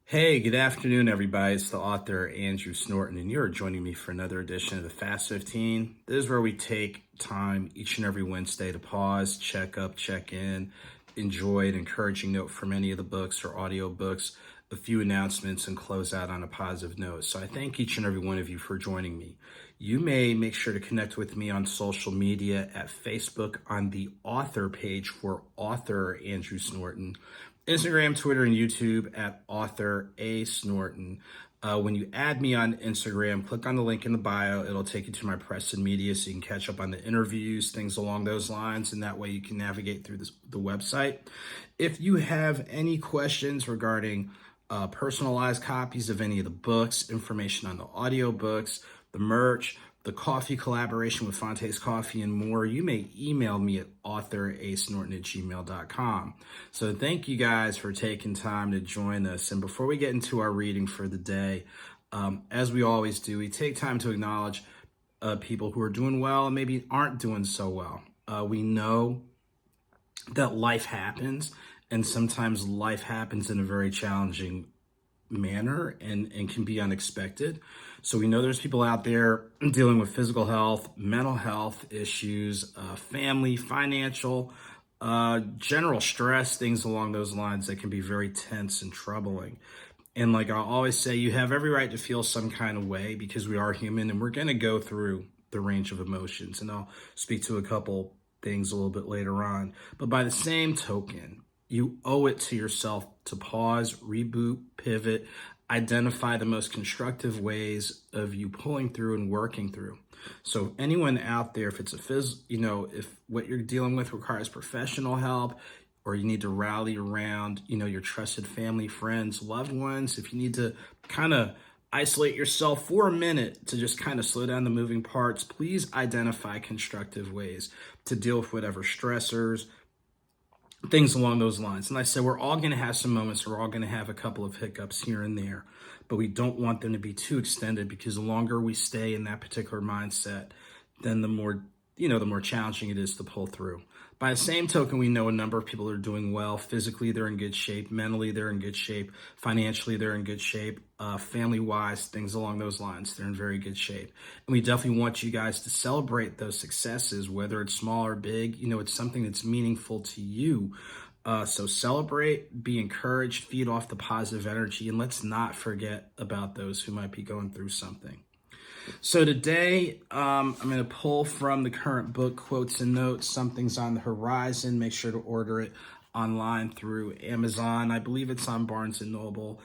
Hey, good afternoon, everybody. It's the author Andrew Snorton, and you're joining me for another edition of the Fast 15. This is where we take time each and every Wednesday to pause, check up, check in, enjoy an encouraging note from any of the books or audio books, a few announcements, and close out on a positive note. So I thank each and every one of you for joining me. You may make sure to connect with me on social media at Facebook on the author page for author Andrew Snorton. Instagram, Twitter, and YouTube at AuthorASnorton. When you add me on Instagram, click on the link in the bio. It'll take you to my press and media so you can catch up on the interviews, things along those lines, and that way you can navigate through the website. If you have any questions regarding personalized copies of any of the books, information on the audiobooks, the merch, the coffee collaboration with Fonte's Coffee, and more, you may email me at AuthorASnorton@gmail.com. So thank you guys for taking time to join us. And before we get into our reading for the day, as we always do, we take time to acknowledge people who are doing well and maybe aren't doing so well. We know that life happens, and sometimes life happens in a very challenging manner and can be unexpected. So we know there's people out there dealing with physical health, mental health issues, family, financial, general stress, things along those lines that can be very tense and troubling. And like I always say, you have every right to feel some kind of way because we are human and we're going to go through the range of emotions. And I'll speak to a couple things a little bit later on. But by the same token, you owe it to yourself to pause, reboot, pivot, identify the most constructive ways of you pulling through and working through. So anyone out there, if it's if what you're dealing with requires professional help, or you need to rally around, your trusted family, friends, loved ones, if you need to kind of isolate yourself for a minute to just kind of slow down the moving parts, please identify constructive ways to deal with whatever stressors, things along those lines. And like I said, we're all going to have some moments, we're all going to have a couple of hiccups here and there, but we don't want them to be too extended because the longer we stay in that particular mindset, then the more challenging it is to pull through. By the same token, we know a number of people are doing well. Physically, they're in good shape. Mentally, they're in good shape. Financially, they're in good shape. Family-wise, things along those lines, they're in very good shape. And we definitely want you guys to celebrate those successes, whether it's small or big. It's something that's meaningful to you. So celebrate, be encouraged, feed off the positive energy, and let's not forget about those who might be going through something. So today, I'm going to pull from the current book quotes and notes. Something's on the horizon. Make sure to order it online through Amazon. I believe it's on Barnes & Noble,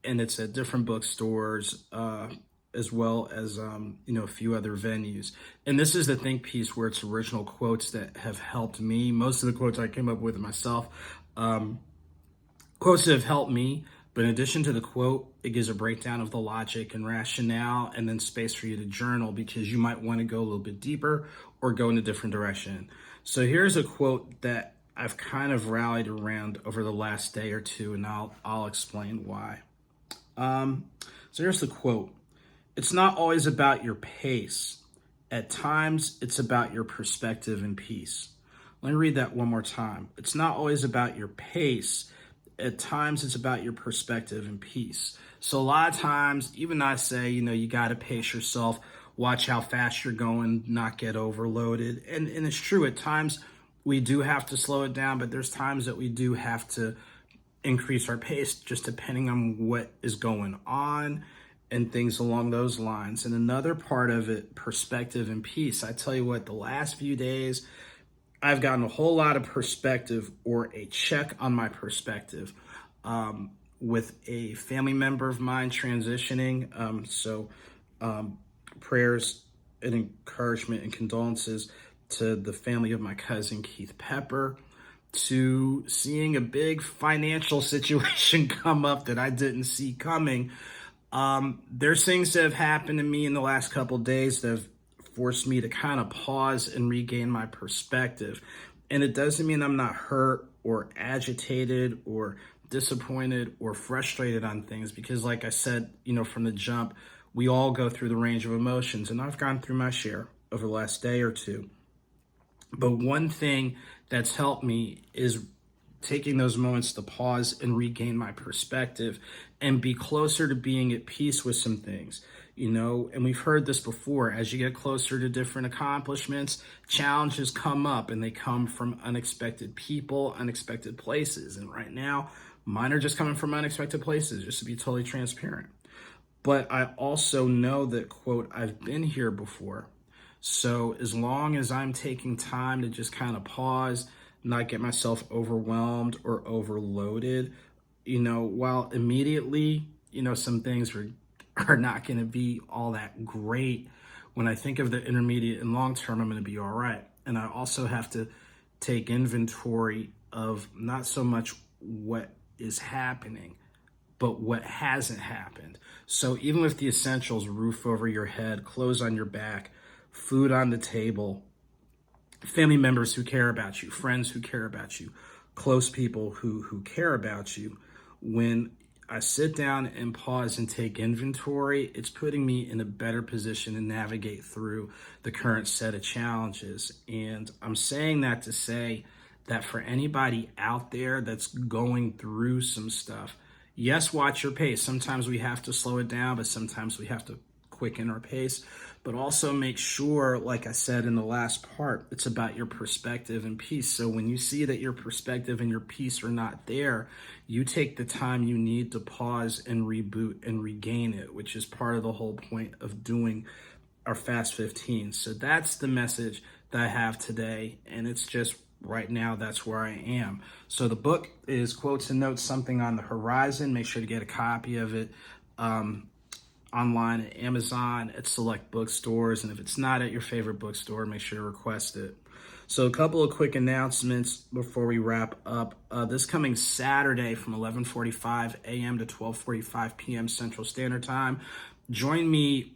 and it's at different bookstores, as well as, a few other venues. And this is the think piece where it's original quotes that have helped me. Most of the quotes I came up with myself, quotes that have helped me. But in addition to the quote, it gives a breakdown of the logic and rationale and then space for you to journal because you might want to go a little bit deeper or go in a different direction. So here's a quote that I've kind of rallied around over the last day or two, and I'll explain why. So here's the quote. It's not always about your pace. At times, it's about your perspective and peace. Let me read that one more time. It's not always about your pace. At times, it's about your perspective and peace. So a lot of times, even I say, you got to pace yourself, watch how fast you're going, not get overloaded. And it's true. At times, we do have to slow it down, but there's times that we do have to increase our pace just depending on what is going on and things along those lines. And another part of it, perspective and peace. I tell you what, the last few days, I've gotten a whole lot of perspective or a check on my perspective with a family member of mine transitioning. Prayers and encouragement and condolences to the family of my cousin, Keith Pepper, to seeing a big financial situation come up that I didn't see coming. There's things that have happened to me in the last couple of days that have forced me to kind of pause and regain my perspective. And it doesn't mean I'm not hurt or agitated or disappointed or frustrated on things because like I said, from the jump, we all go through the range of emotions and I've gone through my share over the last day or two. But one thing that's helped me is taking those moments to pause and regain my perspective and be closer to being at peace with some things, and we've heard this before. As you get closer to different accomplishments, challenges come up, and they come from unexpected people, unexpected places. And right now, mine are just coming from unexpected places, just to be totally transparent. But I also know that, quote, I've been here before. So as long as I'm taking time to just kind of pause, not get myself overwhelmed or overloaded, while immediately, some things are not going to be all that great. When I think of the intermediate and long term, I'm going to be all right. And I also have to take inventory of not so much what is happening, but what hasn't happened. So even with the essentials, roof over your head, clothes on your back, food on the table, family members who care about you, friends who care about you, close people who care about you, when I sit down and pause and take inventory, it's putting me in a better position to navigate through the current set of challenges. And I'm saying that to say that for anybody out there that's going through some stuff, yes, watch your pace. Sometimes we have to slow it down, but sometimes we have to quicken our pace. But also make sure, like I said in the last part, it's about your perspective and peace. So when you see that your perspective and your peace are not there, you take the time you need to pause and reboot and regain it, which is part of the whole point of doing our Fast 15. So that's the message that I have today. And it's just right now, that's where I am. So the book is Quotes and Notes, Something on the Horizon. Make sure to get a copy of it online at Amazon, at select bookstores. And if it's not at your favorite bookstore, make sure to request it. So a couple of quick announcements before we wrap up. This coming Saturday from 11:45 a.m. to 12:45 p.m. Central Standard Time, join me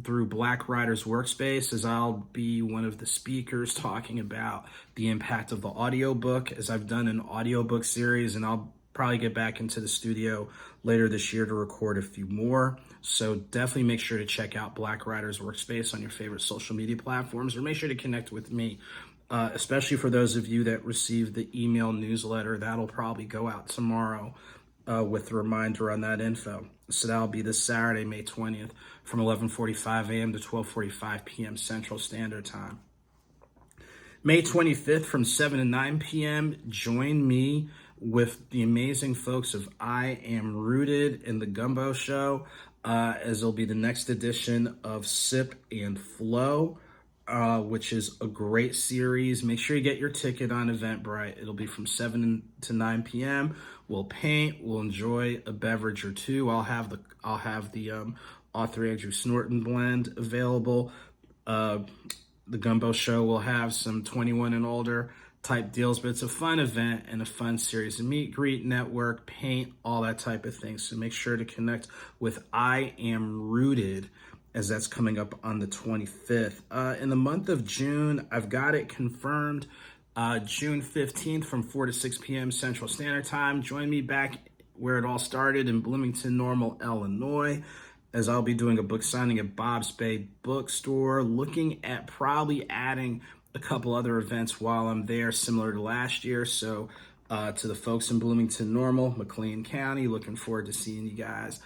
through Black Writers Workspace, as I'll be one of the speakers talking about the impact of the audiobook, as I've done an audiobook series, and I'll probably get back into the studio later this year to record a few more. So definitely make sure to check out Black Writers Workspace on your favorite social media platforms, or make sure to connect with me, especially for those of you that receive the email newsletter. That'll probably go out tomorrow with a reminder on that info. So that'll be this Saturday, May 20th, from 11:45 a.m. to 12:45 p.m. Central Standard Time. May 25th from 7 to 9 p.m., join me with the amazing folks of I Am Rooted in the Gumbo Show, as it'll be the next edition of Sip and Flow, which is a great series. Make sure you get your ticket on Eventbrite. It'll be from 7 to 9 p.m. We'll paint, we'll enjoy a beverage or two. I'll have the AuthorASnorton blend available. The Gumbo Show will have some 21 and older type deals, but it's a fun event and a fun series. A meet, greet, network, paint, all that type of thing. So make sure to connect with I Am Rooted, as that's coming up on the 25th. In the month of June, I've got it confirmed. June 15th from 4 to 6 p.m. Central Standard Time. Join me back where it all started in Bloomington Normal, Illinois, as I'll be doing a book signing at Bob's Bay Bookstore, looking at probably adding a couple other events while I'm there, similar to last year. So to the folks in Bloomington Normal, McLean County, looking forward to seeing you guys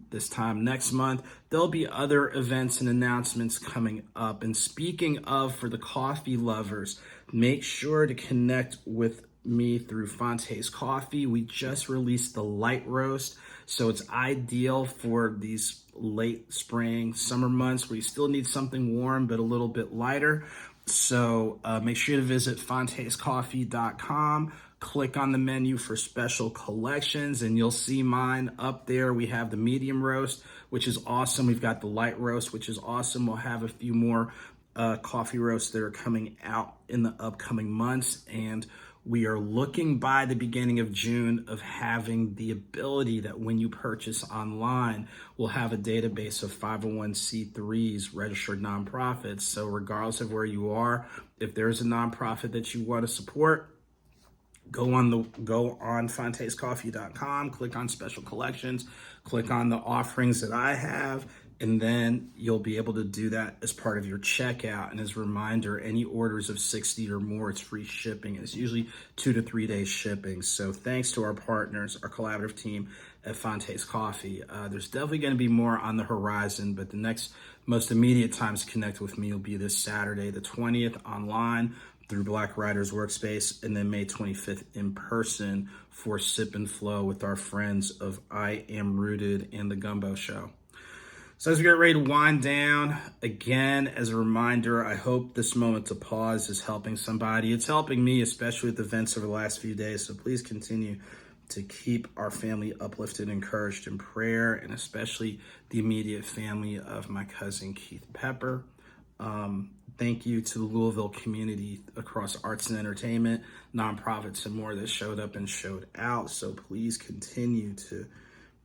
this time next month. There'll be other events and announcements coming up. And speaking of, for the coffee lovers, make sure to connect with me through Fonte's Coffee. We just released the light roast, so it's ideal for these late spring, summer months where you still need something warm but a little bit lighter. So make sure to visit fontescoffee.com, click on the menu for special collections, and you'll see mine up there. We have the medium roast, which is awesome. We've got the light roast, which is awesome. We'll have a few more coffee roasts that are coming out in the upcoming months, and we are looking by the beginning of June of having the ability that when you purchase online, we'll have a database of 501c3s, registered nonprofits. So regardless of where you are, if there's a nonprofit that you want to support, go on fontescoffee.com, click on special collections, click on the offerings that I have, And then you'll be able to do that as part of your checkout. And as a reminder, any orders of 60 or more, it's free shipping. It's usually 2 to 3 days shipping. So thanks to our partners, our collaborative team at Fonte's Coffee. There's definitely going to be more on the horizon, but the next most immediate time to connect with me will be this Saturday, the 20th, online through Black Writers Workspace, and then May 25th in person for Sip and Flow with our friends of I Am Rooted and the Gumbo Show. So as we get ready to wind down, again, as a reminder, I hope this moment to pause is helping somebody. It's helping me, especially with the events over the last few days. So please continue to keep our family uplifted, encouraged in prayer, and especially the immediate family of my cousin Keith Pepper. Thank you to the Louisville community across arts and entertainment, nonprofits, and more that showed up and showed out. So please continue to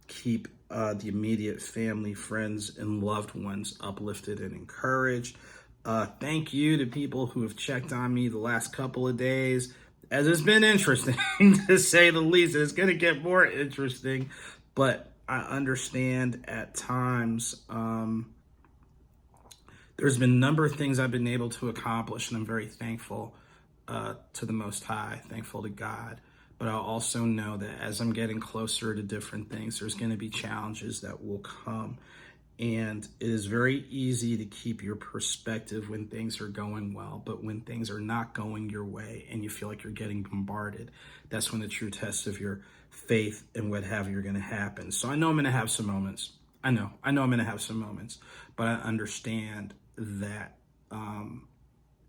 keep the immediate family, friends, and loved ones uplifted and encouraged. Thank you to people who have checked on me the last couple of days, as it's been interesting to say the least. It's going to get more interesting, but I understand at times there's been a number of things I've been able to accomplish, and I'm very thankful to the Most High, thankful to God. But I also know that as I'm getting closer to different things, there's going to be challenges that will come. And it is very easy to keep your perspective when things are going well, but when things are not going your way and you feel like you're getting bombarded, that's when the true test of your faith and what have you are going to happen. So I know I'm going to have some moments. I know I'm going to have some moments, but I understand that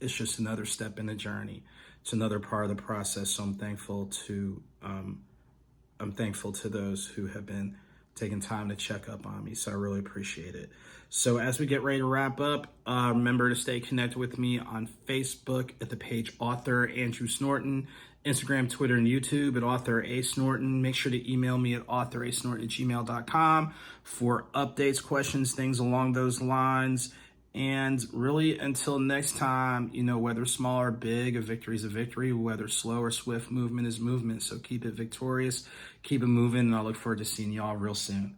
it's just another step in the journey. It's another part of the process. So I'm thankful to those who have been taking time to check up on me. So I really appreciate it. So as we get ready to wrap up, remember to stay connected with me on Facebook at the page AuthorANdrewSnorton, Instagram, Twitter, and YouTube at AuthorASnorton. Make sure to email me at AuthorASnorton@gmail.com for updates, questions, things along those lines. And really, until next time, whether small or big, a victory is a victory. Whether slow or swift, movement is movement. So keep it victorious, keep it moving, and I look forward to seeing y'all real soon.